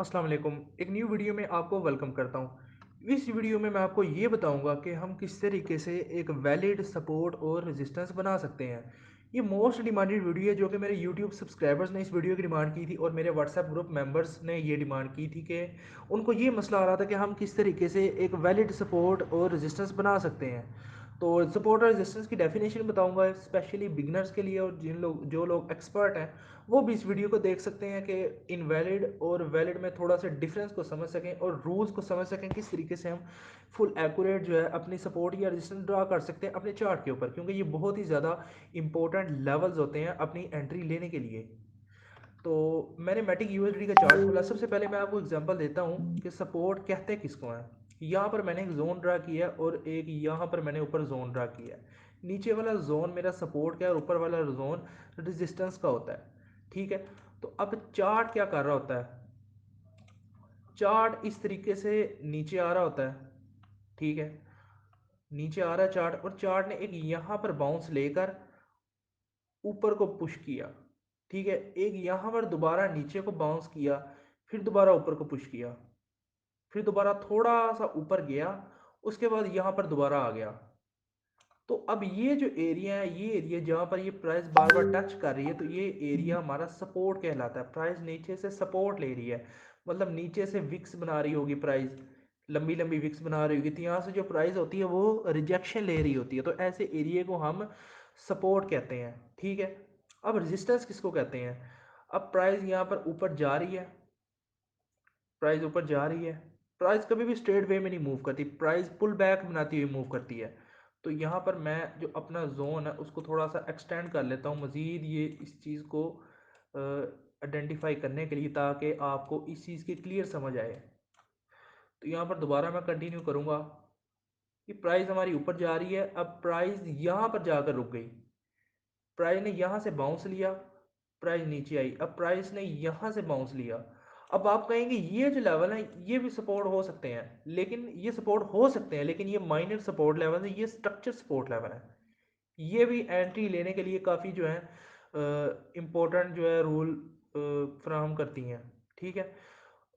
अस्सलाम वालेकुम। एक न्यू वीडियो में आपको वेलकम करता हूँ। इस वीडियो में मैं आपको ये बताऊँगा कि हम किस तरीके से एक वैलिड सपोर्ट और रेजिस्टेंस बना सकते हैं। ये मोस्ट डिमांडेड वीडियो है जो कि मेरे यूट्यूब सब्सक्राइबर्स ने इस वीडियो की डिमांड की थी और मेरे व्हाट्सएप ग्रुप मेंबर्स ने ये डिमांड की थी कि उनको ये मसला आ रहा था कि हम किस तरीके से एक वैलिड सपोर्ट और रेजिस्टेंस बना सकते हैं। तो सपोर्ट और रेजिस्टेंस की डेफिनेशन बताऊंगा स्पेशली बिगनर्स के लिए, और जो लोग एक्सपर्ट हैं वो भी इस वीडियो को देख सकते हैं कि इनवैलिड और वैलिड में थोड़ा सा डिफरेंस को समझ सकें और रूल्स को समझ सकें किस तरीके से हम फुल एक्यूरेट जो है अपनी सपोर्ट या रेजिस्टेंस ड्रा कर सकते हैं अपने चार्ट के ऊपर, क्योंकि ये बहुत ही ज़्यादा इंपॉर्टेंट लेवल्स होते हैं अपनी एंट्री लेने के लिए। तो मैंने मैटिक यूएसडी का चार्ट खोला। सबसे पहले मैं आपको एग्जांपल देता हूँ कि सपोर्ट कहते किसको हैं। यहाँ पर मैंने एक जोन ड्रा किया और एक यहाँ पर मैंने ऊपर जोन ड्रा किया है। नीचे वाला जोन मेरा सपोर्ट का है और ऊपर वाला जोन रेजिस्टेंस का होता है। ठीक है। तो अब चार्ट क्या कर रहा होता है, चार्ट इस तरीके से नीचे आ रहा होता है। ठीक है, नीचे आ रहा है चार्ट और चार्ट ने एक यहाँ पर बाउंस लेकर ऊपर को पुश किया। ठीक है, एक यहाँ पर दोबारा नीचे को बाउंस किया, फिर दोबारा ऊपर को पुश किया, फिर दोबारा थोड़ा सा ऊपर गया, उसके बाद यहाँ पर दोबारा आ गया। तो अब ये जो एरिया है, ये एरिया जहाँ पर ये प्राइस बार बार टच कर रही है, तो ये एरिया हमारा सपोर्ट कहलाता है। प्राइस नीचे से सपोर्ट ले रही है, मतलब नीचे से विक्स बना रही होगी प्राइस, लंबी लंबी विक्स बना रही होगी, तो यहाँ से जो प्राइस होती है वो रिजेक्शन ले रही होती है। तो ऐसे एरिया को हम सपोर्ट कहते हैं। ठीक है। अब रेजिस्टेंस किसको कहते हैं। अब प्राइस यहाँ पर ऊपर जा रही है, प्राइस ऊपर जा रही है, प्राइस कभी भी स्ट्रेट वे में नहीं मूव करती, प्राइस पुल बैक बनाती हुई मूव करती है। तो यहाँ पर मैं जो अपना जोन है उसको थोड़ा सा एक्सटेंड कर लेता हूँ मज़ीद, ये इस चीज़ को आइडेंटिफाई करने के लिए, ताकि आपको इस चीज़ की क्लियर समझ आए। तो यहाँ पर दोबारा मैं कंटिन्यू करूँगा कि प्राइस हमारी ऊपर जा रही है, अब प्राइस यहाँ पर जाकर रुक गई, प्राइस ने यहाँ से बाउंस लिया, प्राइस नीचे आई, अब प्राइस ने यहाँ से बाउंस लिया। अब आप कहेंगे ये जो लेवल है ये भी सपोर्ट हो सकते हैं, लेकिन ये सपोर्ट हो सकते हैं लेकिन ये माइनर सपोर्ट लेवल है, ये स्ट्रक्चर सपोर्ट लेवल है। ये भी एंट्री लेने के लिए काफ़ी जो है इम्पोर्टेंट जो है रूल फ्राहम करती हैं। ठीक है।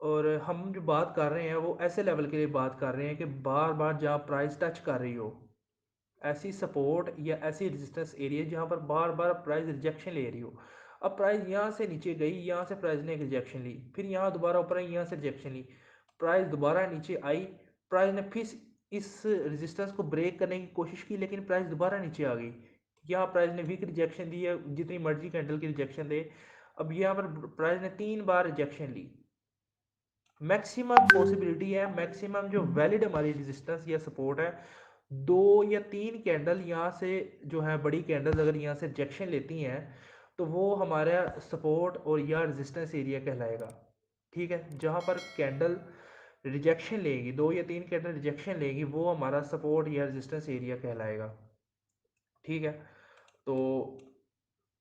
और हम जो बात कर रहे हैं वो ऐसे लेवल के लिए बात कर रहे हैं कि बार बार जहाँ प्राइस टच कर रही हो, ऐसी सपोर्ट या ऐसी रेजिस्टेंस एरिया जहाँ पर बार बार प्राइस रिजेक्शन ले रही हो। अब प्राइस यहाँ से नीचे गई, यहाँ से प्राइस ने एक रिजेक्शन ली, फिर यहाँ दोबारा ऊपर आई, यहाँ से रिजेक्शन ली, प्राइस दोबारा नीचे आई, प्राइस ने फिर इस रेजिस्टेंस को ब्रेक करने की कोशिश की, लेकिन प्राइस दोबारा नीचे आ गई। यहाँ प्राइस ने वीक रिजेक्शन दी है, जितनी मर्जी कैंडल की रिजेक्शन दे। अब यहाँ पर प्राइस ने 3 बार रिजेक्शन ली। मैक्सिमम पॉसिबिलिटी है, मैक्सिमम जो वैलिड हमारी रेजिस्टेंस या सपोर्ट है, 2 या 3 कैंडल यहाँ से जो है बड़ी कैंडल्स अगर यहाँ से रिजेक्शन लेती हैं तो वो हमारा सपोर्ट और या रेजिस्टेंस एरिया कहलाएगा। ठीक है। जहाँ पर कैंडल रिजेक्शन लेगी, 2 या 3 कैंडल रिजेक्शन लेगी, वो हमारा सपोर्ट या रेजिस्टेंस एरिया कहलाएगा। ठीक है। तो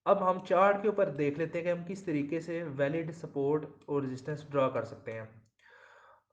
अब हम चार्ट के ऊपर देख लेते हैं कि हम किस तरीके से वैलिड सपोर्ट और रेजिस्टेंस ड्रा कर सकते हैं।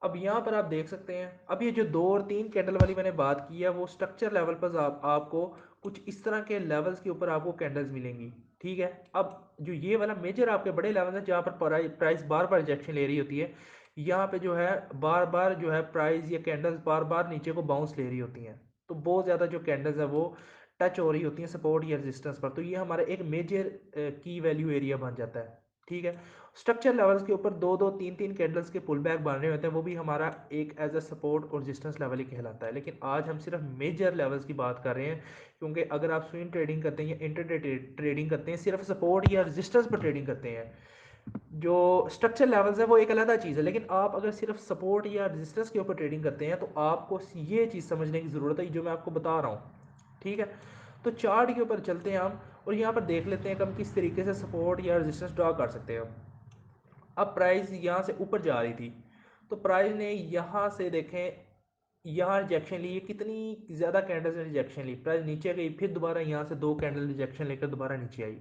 अब यहाँ पर आप देख सकते हैं, अब ये जो 2 और 3 कैंडल वाली मैंने बात की है वो स्ट्रक्चर लेवल पर आपको कुछ इस तरह के लेवल्स के ऊपर आपको कैंडल्स मिलेंगी। ठीक है। अब जो ये वाला मेजर आपके बड़े लेवल है जहाँ पर प्राइस बार बार रिजेक्शन ले रही होती है, यहाँ पे जो है बार बार जो है प्राइस या कैंडल्स बार बार नीचे को बाउंस ले रही होती हैं, तो बहुत ज़्यादा जो कैंडल्स है वो टच हो रही होती हैं सपोर्ट या रेजिस्टेंस पर, तो ये हमारा एक मेजर की वैल्यू एरिया बन जाता है। ठीक है। स्ट्रक्चर लेवल्स के ऊपर 2 2 3 3 कैंडल्स के पुल बैक बन रहे होते हैं, वो भी हमारा एक एज अ सपोर्ट और रेजिस्टेंस लेवल ही कहलाता है। लेकिन आज हम सिर्फ मेजर लेवल्स की बात कर रहे हैं, क्योंकि अगर आप स्विंग ट्रेडिंग करते हैं या इंटरडे ट्रेडिंग करते हैं, सिर्फ सपोर्ट या रेजिस्टेंस पर ट्रेडिंग करते हैं, जो स्ट्रक्चर लेवल्स है वो एक अलग चीज़ है। लेकिन आप अगर सिर्फ सपोर्ट या रेजिस्टेंस के ऊपर ट्रेडिंग करते हैं तो आपको ये चीज़ समझने की ज़रूरत है जो मैं आपको बता रहा हूँ। ठीक है। तो चार्ट के ऊपर चलते हैं हम और यहाँ पर देख लेते हैं कि हम किस तरीके से सपोर्ट या रेजिस्टेंस ड्रा कर सकते हैं। अब प्राइस यहाँ से ऊपर जा रही थी, तो प्राइस ने यहाँ से देखें यहाँ रिजेक्शन ली, ये कितनी ज़्यादा कैंडल्स ने रिजेक्शन ली, प्राइस नीचे गई, फिर दोबारा यहाँ से 2 कैंडल रिजेक्शन लेकर दोबारा नीचे आई,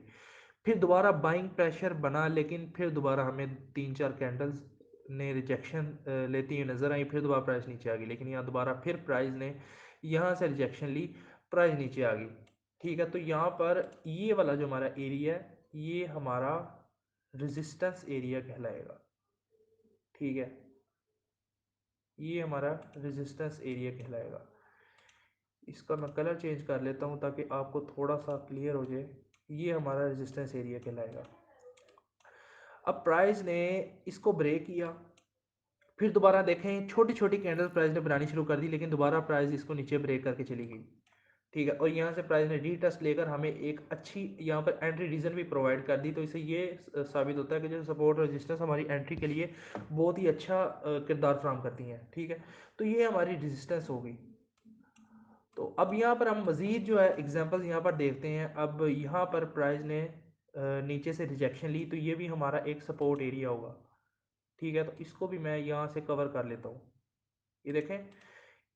फिर दोबारा बाइंग प्रेशर बना, लेकिन फिर दोबारा हमें 3 4 कैंडल्स ने रिजेक्शन लेती हुई नज़र आई, फिर दोबारा प्राइस नीचे आ गई, लेकिन यहाँ दोबारा फिर प्राइस ने यहाँ से रिजेक्शन ली, प्राइस नीचे आ गई। ठीक है। तो यहाँ पर ये वाला जो हमारा एरिया है ये हमारा रेजिस्टेंस एरिया कहलाएगा। ठीक है, ये हमारा रेजिस्टेंस एरिया कहलाएगा। इसका मैं कलर चेंज कर लेता हूँ ताकि आपको थोड़ा सा क्लियर हो जाए। ये हमारा रेजिस्टेंस एरिया कहलाएगा। अब प्राइस ने इसको ब्रेक किया, फिर दोबारा देखें छोटी छोटी कैंडल प्राइस ने बनानी शुरू कर दी, लेकिन दोबारा प्राइस इसको नीचे ब्रेक करके चली गई। ठीक है, और यहाँ से प्राइस ने रीटेस्ट लेकर हमें एक अच्छी यहाँ पर एंट्री रीजन भी प्रोवाइड कर दी। तो इससे ये साबित होता है कि जो सपोर्ट रेजिस्टेंस हमारी एंट्री के लिए बहुत ही अच्छा किरदार फराहम करती हैं। ठीक है, तो ये हमारी रेजिस्टेंस हो गई। तो अब यहाँ पर हम मज़ीद जो है एग्जांपल्स यहाँ पर देखते हैं। अब यहाँ पर प्राइस ने नीचे से रिजेक्शन ली, तो ये भी हमारा एक सपोर्ट एरिया होगा। ठीक है, तो इसको भी मैं यहाँ से कवर कर लेता हूँ। ये देखें,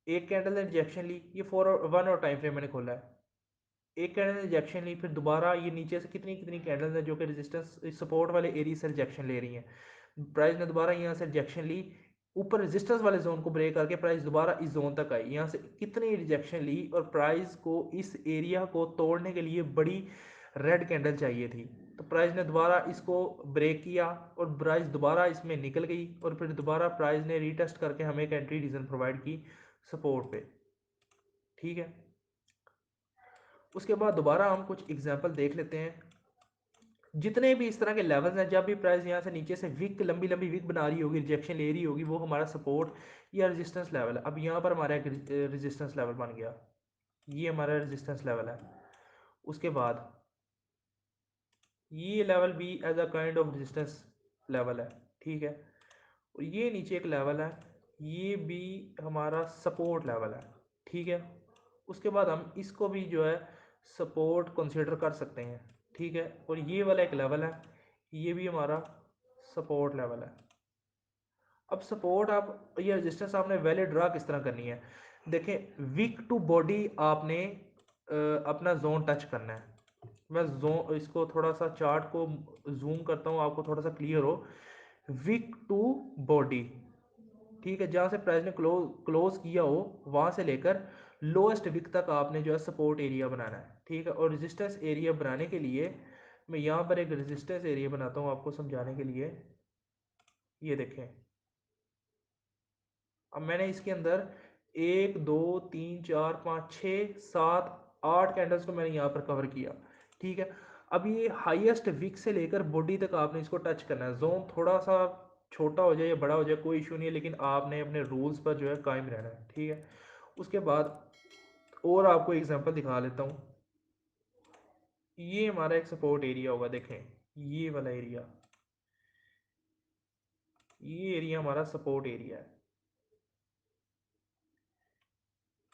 एक कैंडल ने रिजेक्शन ली, ये 1 और टाइम फ्रेम मैंने खोला है। एक कैंडल ने रिजेक्शन ली, फिर दोबारा ये नीचे से कितनी कितनी कैंडल्स हैं जो कि रेजिस्टेंस सपोर्ट वाले एरिया से रिजेक्शन ले रही हैं। प्राइस ने दोबारा यहाँ से रिजेक्शन ली, ऊपर रेजिस्टेंस वाले जोन को ब्रेक करके प्राइस दोबारा इस जोन तक आई। यहाँ से कितनी रिजेक्शन ली, और प्राइस को इस एरिया को तोड़ने के लिए बड़ी रेड कैंडल चाहिए थी। तो प्राइस ने दोबारा इसको ब्रेक किया और प्राइस दोबारा इसमें निकल गई, और फिर दोबारा प्राइस ने रीटेस्ट करके हमें एक एंट्री रीजन प्रोवाइड की सपोर्ट पे। ठीक है, उसके बाद दोबारा हम कुछ एग्जांपल देख लेते हैं। जितने भी इस तरह के लेवल्स हैं, जब भी प्राइस यहाँ से नीचे से विक लंबी लंबी विक बना रही होगी, रिजेक्शन ले रही होगी, वो हमारा सपोर्ट या रेजिस्टेंस लेवल है। अब यहाँ पर हमारा एक रेजिस्टेंस लेवल बन गया, ये हमारा रेजिस्टेंस लेवल है। उसके बाद ये लेवल भी as a kind of resistance level है। ठीक है, और ये नीचे एक लेवल है, ये भी हमारा सपोर्ट लेवल है। ठीक है, उसके बाद हम इसको भी जो है सपोर्ट कंसीडर कर सकते हैं। ठीक है, और ये वाला एक लेवल है, ये भी हमारा सपोर्ट लेवल है। अब सपोर्ट आप ये रेजिस्टेंस आपने वैल्यू ड्रा किस तरह करनी है। देखें, वीक टू बॉडी आपने अपना जोन टच करना है। मैं जोन इसको थोड़ा सा चार्ट को जूम करता हूँ, आपको थोड़ा सा क्लियर हो। वीक टू बॉडी, ठीक है, जहाँ से प्राइस ने क्लोज किया हो वहाँ से लेकर लोएस्ट विक तक आपने जो है सपोर्ट एरिया बनाना है। ठीक है, और रेजिस्टेंस एरिया बनाने के लिए मैं यहाँ पर एक रेजिस्टेंस एरिया बनाता हूँ आपको समझाने के लिए। ये देखें, अब मैंने इसके अंदर 1 2 3 4 5 6 7 8 कैंडल्स को मैंने यहाँ पर कवर किया। ठीक है, अब ये हाईएस्ट विक से लेकर बॉडी तक आपने इसको टच करना है। जोन थोड़ा सा छोटा हो जाए या बड़ा हो जाए कोई इशू नहीं है, लेकिन आपने अपने रूल्स पर जो है कायम रहना है। ठीक है, उसके बाद और आपको एग्जांपल दिखा लेता हूँ। ये हमारा एक सपोर्ट एरिया होगा, देखें ये वाला एरिया, ये एरिया हमारा सपोर्ट एरिया है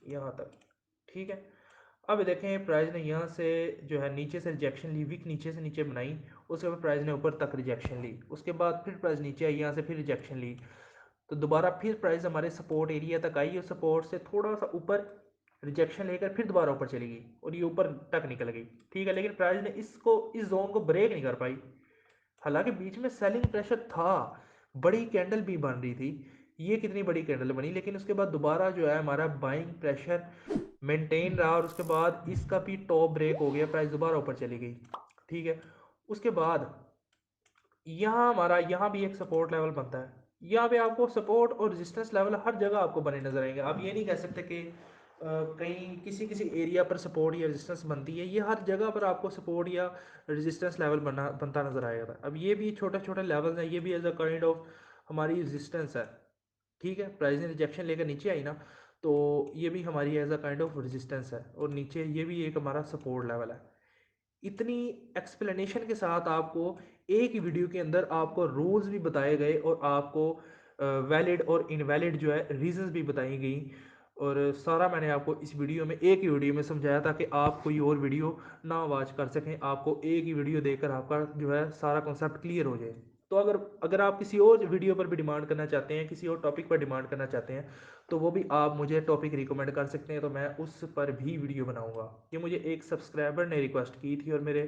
यहाँ तक। ठीक है, अब देखें प्राइस ने यहाँ से जो है नीचे से रिजेक्शन ली, विक नीचे से नीचे बनाई, उसके बाद प्राइस ने ऊपर तक रिजेक्शन ली, उसके बाद फिर प्राइस नीचे आई, यहाँ से फिर रिजेक्शन ली, तो दोबारा फिर प्राइस हमारे सपोर्ट एरिया तक आई और सपोर्ट से थोड़ा सा ऊपर रिजेक्शन लेकर फिर दोबारा ऊपर चली गई और ये ऊपर तक निकल गई। ठीक है, लेकिन प्राइस ने इसको इस जोन को ब्रेक नहीं कर पाई। हालांकि बीच में सेलिंग प्रेशर था, बड़ी कैंडल भी बन रही थी, ये कितनी बड़ी कैंडल बनी, लेकिन उसके बाद दोबारा जो है हमारा बाइंग प्रेशर मेंटेन रहा और उसके बाद इसका भी टॉप ब्रेक हो गया, प्राइस दोबारा ऊपर चली गई। ठीक है, उसके बाद यहाँ हमारा यहाँ भी एक सपोर्ट लेवल बनता है। यहाँ पे आपको सपोर्ट और रेजिस्टेंस लेवल हर जगह आपको बने नजर आएंगे। आप ये नहीं कह सकते कि कहीं किसी किसी एरिया पर सपोर्ट या रेजिस्टेंस बनती है, ये हर जगह पर आपको सपोर्ट या रेजिस्टेंस लेवल बनता नजर आएगा। अब ये भी छोटे छोटे लेवल्स हैं, ये भी एज अ काइंड ऑफ हमारी रेजिस्टेंस है। ठीक है, प्राइस ने रिजेक्शन लेकर नीचे आई ना, तो ये भी हमारी as a kind of resistance है, और नीचे ये भी एक हमारा सपोर्ट लेवल है। इतनी एक्सप्लेनेशन के साथ आपको एक ही वीडियो के अंदर आपको रूल्स भी बताए गए और आपको वैलिड और इनवैलिड जो है रीजंस भी बताई गई, और सारा मैंने आपको इस वीडियो में एक ही वीडियो में समझाया ताकि आप कोई और वीडियो ना वॉच कर सकें, आपको एक ही वीडियो देखकर आपका जो है सारा कॉन्सेप्ट क्लियर हो जाए। तो अगर अगर आप किसी और वीडियो पर भी डिमांड करना चाहते हैं, किसी और टॉपिक पर डिमांड करना चाहते हैं, तो वो भी आप मुझे टॉपिक रिकमेंड कर सकते हैं, तो मैं उस पर भी वीडियो बनाऊंगा। ये मुझे एक सब्सक्राइबर ने रिक्वेस्ट की थी और मेरे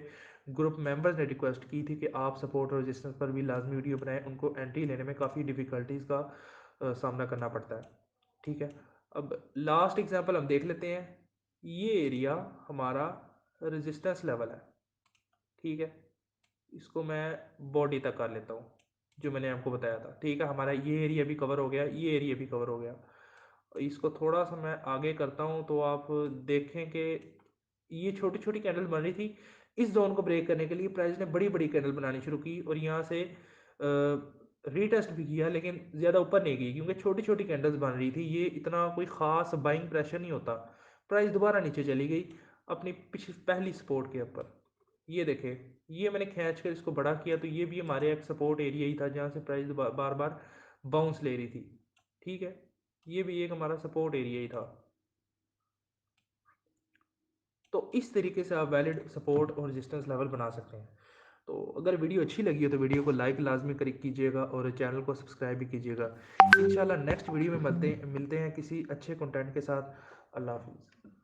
ग्रुप मेंबर्स ने रिक्वेस्ट की थी कि आप सपोर्ट और रेजिस्टेंस पर भी लाजमी वीडियो बनाएं, उनको एंट्री लेने में काफ़ी डिफ़िकल्टीज का सामना करना पड़ता है। ठीक है, अब लास्ट एग्जांपल हम देख लेते हैं। ये एरिया हमारा रेजिस्टेंस लेवल है। ठीक है, इसको मैं बॉडी तक कर लेता हूँ। जो मैंने आपको बताया था। ठीक है, हमारा ये एरिया भी कवर हो गया, ये एरिया भी कवर हो गया। इसको थोड़ा सा मैं आगे करता हूँ तो आप देखें कि ये छोटी छोटी कैंडल बन रही थी। इस जोन को ब्रेक करने के लिए प्राइस ने बड़ी बड़ी कैंडल बनानी शुरू की और यहाँ से रीटेस्ट भी किया, लेकिन ज़्यादा ऊपर नहीं गई क्योंकि छोटी छोटी कैंडल्स बन रही थी। ये इतना कोई ख़ास बाइंग प्रेशर नहीं होता। प्राइस दोबारा नीचे चली गई अपनी पिछली पहली सपोर्ट के ऊपर। ये देखें, ये मैंने खींच कर इसको बड़ा किया तो ये भी हमारे एक सपोर्ट एरिया ही था जहाँ से प्राइस बार बार बाउंस ले रही थी। ठीक है, ये भी एक हमारा सपोर्ट एरिया ही था। तो इस तरीके से आप वैलिड सपोर्ट और रेजिस्टेंस लेवल बना सकते हैं। तो अगर वीडियो अच्छी लगी हो तो वीडियो को लाइक लाजमी कर कीजिएगा और चैनल को सब्सक्राइब भी कीजिएगा। इंशाल्लाह नेक्स्ट वीडियो में मिलते हैं किसी अच्छे कंटेंट के साथ। अल्लाह हाफिज़।